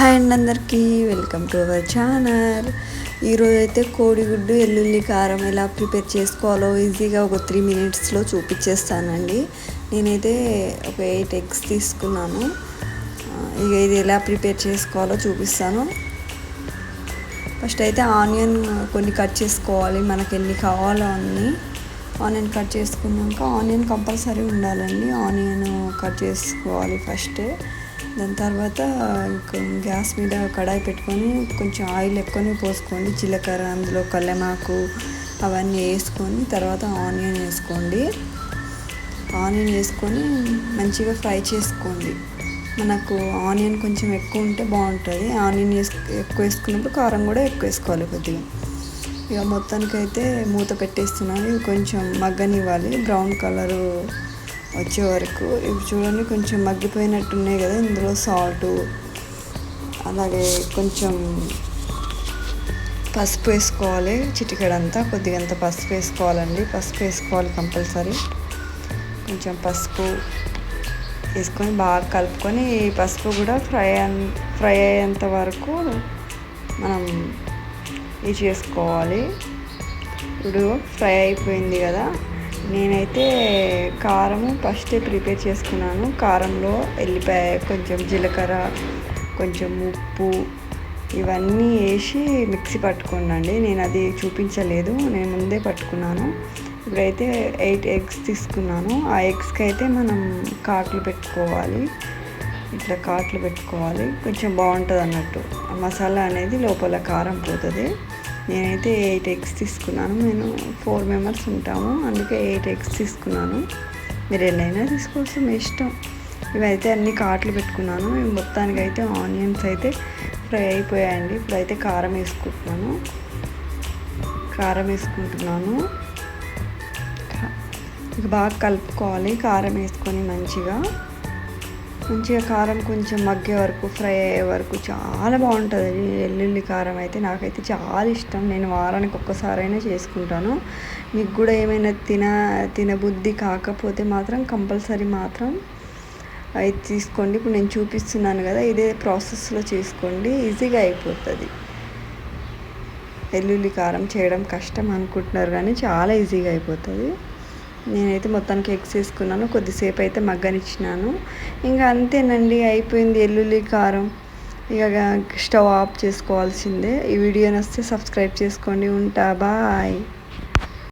Hi అండి అందరికీ welcome to our channel. ఈరోజైతే కోడిగుడ్డు ఎల్లుల్లి కారం ఎలా ప్రిపేర్ చేసుకోవాలో ఈజీగా ఒక 3 minutesలో చూపించేస్తానండి. నేనైతే ఒక 8 eggs తీసుకున్నాను. ఇక ఇది ఎలా ప్రిపేర్ చేసుకోవాలో చూపిస్తాను. ఫస్ట్ అయితే ఆనియన్ కొన్ని కట్ చేసుకోవాలి, మనకి ఎన్ని కావాలో అన్ని. ఆనియన్ కట్ చేసుకున్నాక ఆనియన్ కంపల్సరీ ఉండాలండి. ఆనియన్ కట్ చేసుకోవాలి ఫస్ట్. దాని తర్వాత గ్యాస్ మీద కడాయి పెట్టుకొని కొంచెం ఆయిల్ ఎక్కువనే పోసుకోండి. జీలకర్ర, అందులో కల్లెమాకు అవన్నీ వేసుకొని తర్వాత ఆనియన్ వేసుకోండి. ఆనియన్ వేసుకొని మంచిగా ఫ్రై చేసుకోండి. మనకు ఆనియన్ కొంచెం ఎక్కువ ఉంటే బాగుంటుంది. ఆనియన్ ఎక్కువ వేసుకున్నప్పుడు కారం కూడా ఎక్కువ వేసుకోవాలి కొద్దిగా. ఇక మొత్తానికైతే మూత పెట్టేస్తున్నాను. ఇవి కొంచెం మగ్గనివ్వాలి, బ్రౌన్ కలరు వచ్చే వరకు. ఇవి చూడండి కొంచెం మగ్గిపోయినట్టున్నాయి కదా. ఇందులో సాల్టు అలాగే కొంచెం పసుపు వేసుకోవాలి, చిటికెడంతా కొద్దిగంత పసుపు వేసుకోవాలండి. పసుపు వేసుకోవాలి కంపల్సరీ. కొంచెం పసుపు వేసుకొని బాగా కలుపుకొని ఈ పసుపు కూడా ఫ్రై అయ్యేంత వరకు మనం ఇది చేసుకోవాలి. ఇప్పుడు ఫ్రై అయిపోయింది కదా. నేనైతే కారము ఫస్టే ప్రిపేర్ చేసుకున్నాను. కారంలో ఎల్లిపాయ, కొంచెం జీలకర్ర, కొంచెం ఉప్పు ఇవన్నీ వేసి మిక్సీ పట్టుకోండి. నేను అది చూపించలేదు, నేను ముందే పట్టుకున్నాను. ఇప్పుడైతే 8 eggs తీసుకున్నాను. ఆ ఎగ్స్కి అయితే మనం కాట్లు పెట్టుకోవాలి. ఇట్లా కాట్లు పెట్టుకోవాలి, కొంచెం బాగుంటుంది అన్నట్టు. మసాలా అనేది లోపల కారం పోతుంది. నేనైతే 8 eggs తీసుకున్నాను. నేను 4 members ఉంటాము, అందుకే 8 eggs తీసుకున్నాను. మీరు ఎన్నైనా తీసుకోవచ్చు, మీ ఇష్టం. ఇవైతే అన్ని కాట్లు పెట్టుకున్నాను. మొత్తానికైతే ఆనియన్స్ అయితే ఫ్రై అయిపోయాయండి. ఇప్పుడైతే కారం వేసుకుంటున్నాను. ఇక బాగా కలుపుకోవాలి. కారం వేసుకొని మంచిగా కారం కొంచెం మగ్గే వరకు, ఫ్రై అయ్యే వరకు చాలా బాగుంటుంది ఎల్లుల్లి కారం అయితే. నాకైతే చాలా ఇష్టం. నేను వారానికి ఒక్కసారైనా చేసుకుంటాను. మీకు కూడా ఏమైనా తినబుద్ధి కాకపోతే మాత్రం కంపల్సరీ మాత్రం అది తీసుకోండి. ఇప్పుడు నేను చూపిస్తున్నాను కదా, ఇదే ప్రాసెస్లో చేసుకోండి, ఈజీగా అయిపోతుంది. ఎల్లుల్లి కారం చేయడం కష్టం అనుకుంటున్నారు కానీ చాలా ఈజీగా అయిపోతుంది. నేనైతే మొత్తానికి ఎగ్స్ వేసుకున్నాను, కొద్దిసేపు అయితే మగ్గనిచ్చినాను. ఇంకా అంతేనండి, అయిపోయింది ఎల్లుల్లి కారం. ఇక స్టవ్ ఆఫ్ చేసుకోవాల్సిందే. ఈ వీడియో నచ్చితే సబ్స్క్రైబ్ చేసుకోండి. ఉంటా, బాయ్.